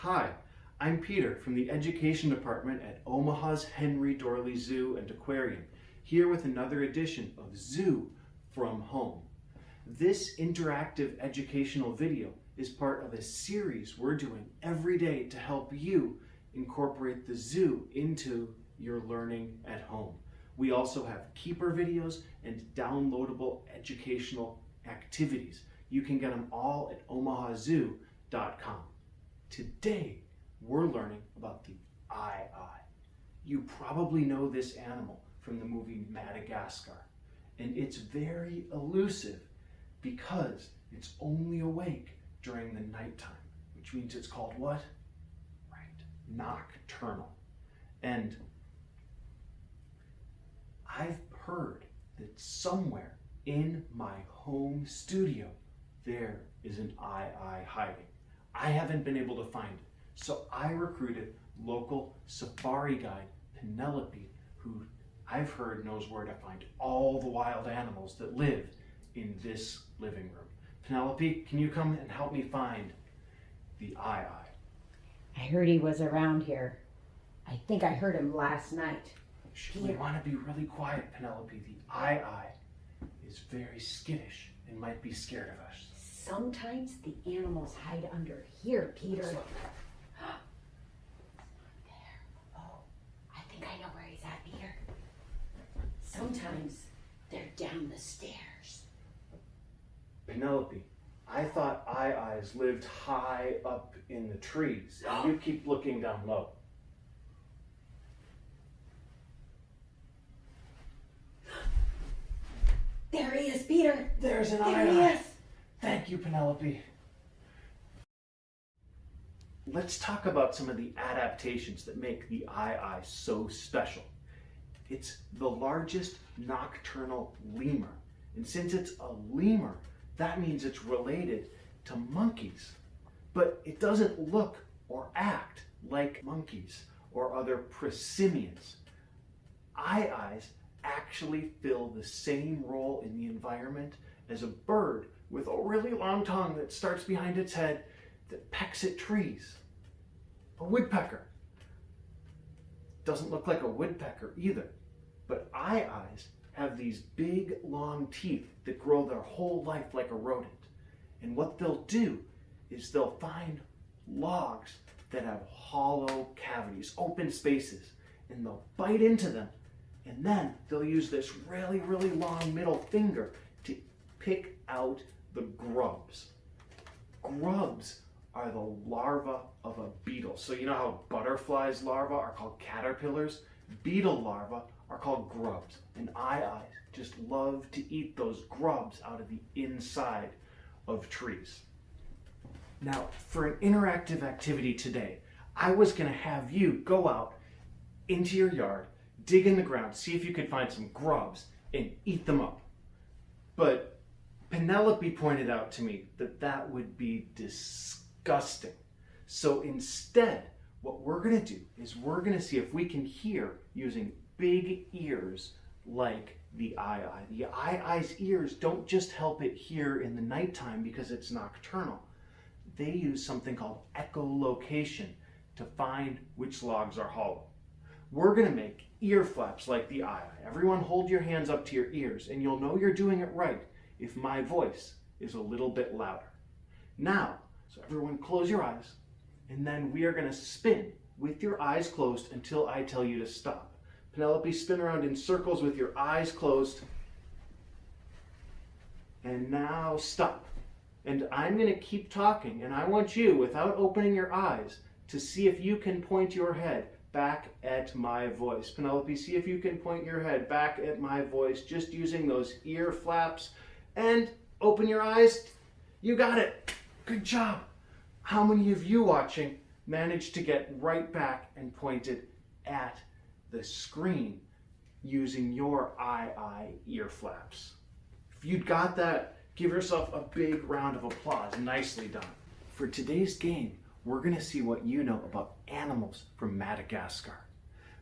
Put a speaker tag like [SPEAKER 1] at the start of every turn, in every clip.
[SPEAKER 1] Hi, I'm Peter from the Education Department at Omaha's Henry Dorley Zoo and Aquarium, here with another edition of Zoo from Home. This interactive educational video is part of a series we're doing every day to help you incorporate the zoo into your learning at home. We also have keeper videos and downloadable educational activities. You can get them all at omahazoo.com. Today, we're learning about the eye. You probably know this animal from the movie Madagascar, and it's very elusive because it's only awake during the nighttime, which means it's called what? Right, nocturnal. And I've heard that somewhere in my home studio, there is an eye hiding. I haven't been able to find it. So I recruited local safari guide Penelope, who I've heard knows where to find all the wild animals that live in this living room. Penelope, can you come and help me find the eye?
[SPEAKER 2] I heard he was around here. I think I heard him last night.
[SPEAKER 1] We want to be really quiet, Penelope. The eye is very skittish and might be scared of us.
[SPEAKER 2] Sometimes the animals hide under here, Peter. There. Oh, I think I know where he's at, Peter. Sometimes they're down the stairs.
[SPEAKER 1] Penelope, I thought eyes lived high up in the trees, and you keep looking down low.
[SPEAKER 2] There he is, Peter.
[SPEAKER 1] There's an
[SPEAKER 2] There he
[SPEAKER 1] eye.
[SPEAKER 2] is.
[SPEAKER 1] Thank you, Penelope. Let's talk about some of the adaptations that make the eye so special. It's the largest nocturnal lemur. And since it's a lemur, that means it's related to monkeys. But it doesn't look or act like monkeys or other prosimians. Eyes actually fill the same role in the environment as a bird with a really long tongue that starts behind its head that pecks at trees. A woodpecker. Doesn't look like a woodpecker either, but eyes have these big long teeth that grow their whole life like a rodent. And what they'll do is they'll find logs that have hollow cavities, open spaces, and they'll bite into them. And then they'll use this really, really long middle finger to pick out the grubs. Grubs are the larvae of a beetle. So you know how butterflies' larvae are called caterpillars? Beetle larvae are called grubs. And eyes just love to eat those grubs out of the inside of trees. Now, for an interactive activity today, I was going to have you go out into your yard, dig in the ground, see if you could find some grubs and eat them up. But Penelope pointed out to me that that would be disgusting. So instead, what we're going to do is we're going to see if we can hear using big ears like the eye. The eye's ears don't just help it hear in the nighttime because it's nocturnal. They use something called echolocation to find which logs are hollow. We're going to make ear flaps like the eye. Everyone hold your hands up to your ears and you'll know you're doing it right if my voice is a little bit louder. Now, so everyone close your eyes, and then we are going to spin with your eyes closed until I tell you to stop. Penelope, spin around in circles with your eyes closed. And now stop. And I'm going to keep talking, and I want you, without opening your eyes, to see if you can point your head back at my voice. Penelope, see if you can point your head back at my voice, just using those ear flaps. And open your eyes. You got it. Good job. How many of you watching managed to get right back and pointed at the screen using your eye ear flaps? If you got that, give yourself a big round of applause. Nicely done. For today's game, we're going to see what you know about animals from Madagascar.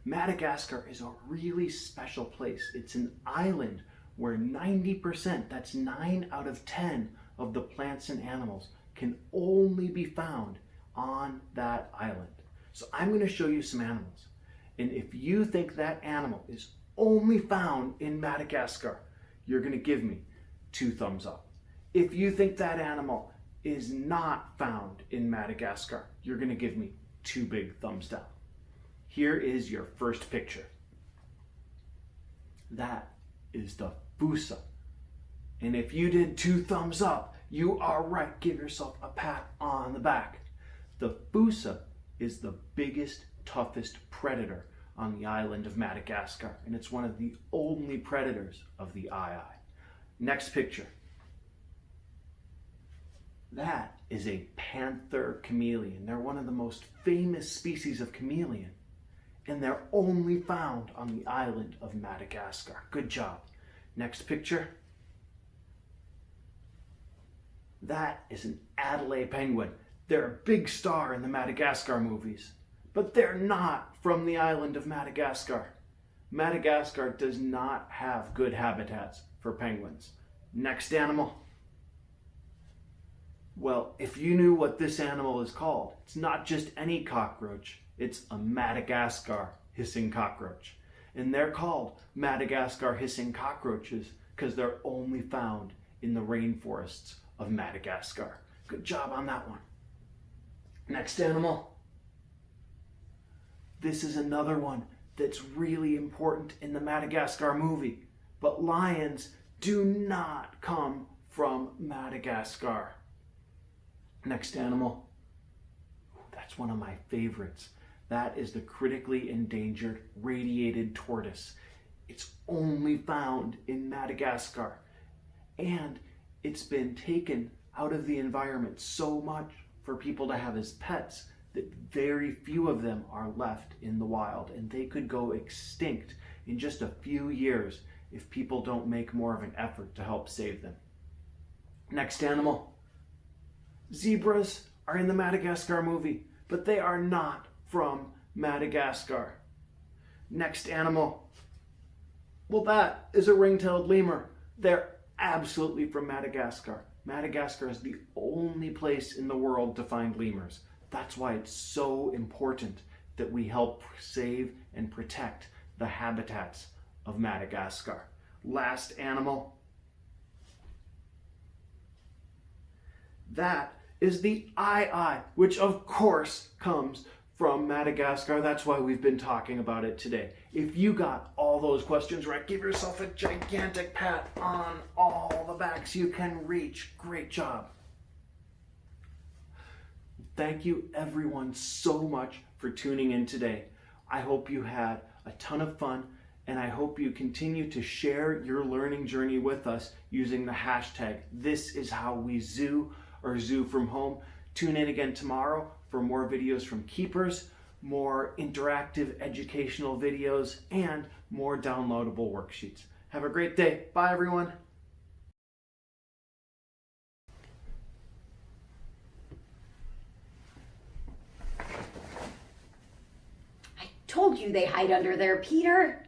[SPEAKER 1] Madagascar is a really special place. It's an island where 90%, that's 9 out of 10 of the plants and animals, can only be found on that island. So I'm going to show you some animals. And if you think that animal is only found in Madagascar, you're going to give me 2 thumbs up. If you think that animal is not found in Madagascar, you're going to give me 2 big thumbs down. Here is your first picture. That is the fossa. And if you did 2 thumbs up, you are right. Give yourself a pat on the back. The fossa is the biggest, toughest predator on the island of Madagascar, and it's one of the only predators of the ii. Next picture. That is a panther chameleon. They're one of the most famous species of chameleon, and they're only found on the island of Madagascar. Good job. Next picture. That is an Adelaide penguin. They're a big star in the Madagascar movies, but they're not from the island of Madagascar. Madagascar does not have good habitats for penguins. Next animal. Well, if you knew what this animal is called, it's not just any cockroach, it's a Madagascar hissing cockroach. And they're called Madagascar hissing cockroaches because they're only found in the rainforests of Madagascar. Good job on that one. Next animal. This is another one that's really important in the Madagascar movie, but lions do not come from Madagascar. Next animal. That's one of my favorites. That is the critically endangered radiated tortoise. It's only found in Madagascar, and it's been taken out of the environment so much for people to have as pets that very few of them are left in the wild, and they could go extinct in just a few years if people don't make more of an effort to help save them. Next animal. Zebras are in the Madagascar movie, but they are not from Madagascar. Next animal. Well, that is a ring-tailed lemur. They're absolutely from Madagascar. Madagascar is the only place in the world to find lemurs. That's why it's so important that we help save and protect the habitats of Madagascar. Last animal. That is the ii, which of course comes from Madagascar. That's why we've been talking about it today. If you got all those questions right, give yourself a gigantic pat on all the backs you can reach. Great job. Thank you everyone so much for tuning in today. I hope you had a ton of fun, and I hope you continue to share your learning journey with us using the hashtag #ThisIsHowWeZoo or Zoo from Home. Tune in again tomorrow for more videos from keepers, more interactive educational videos, and more downloadable worksheets. Have a great day. Bye, everyone.
[SPEAKER 2] I told you they hide under there, Peter.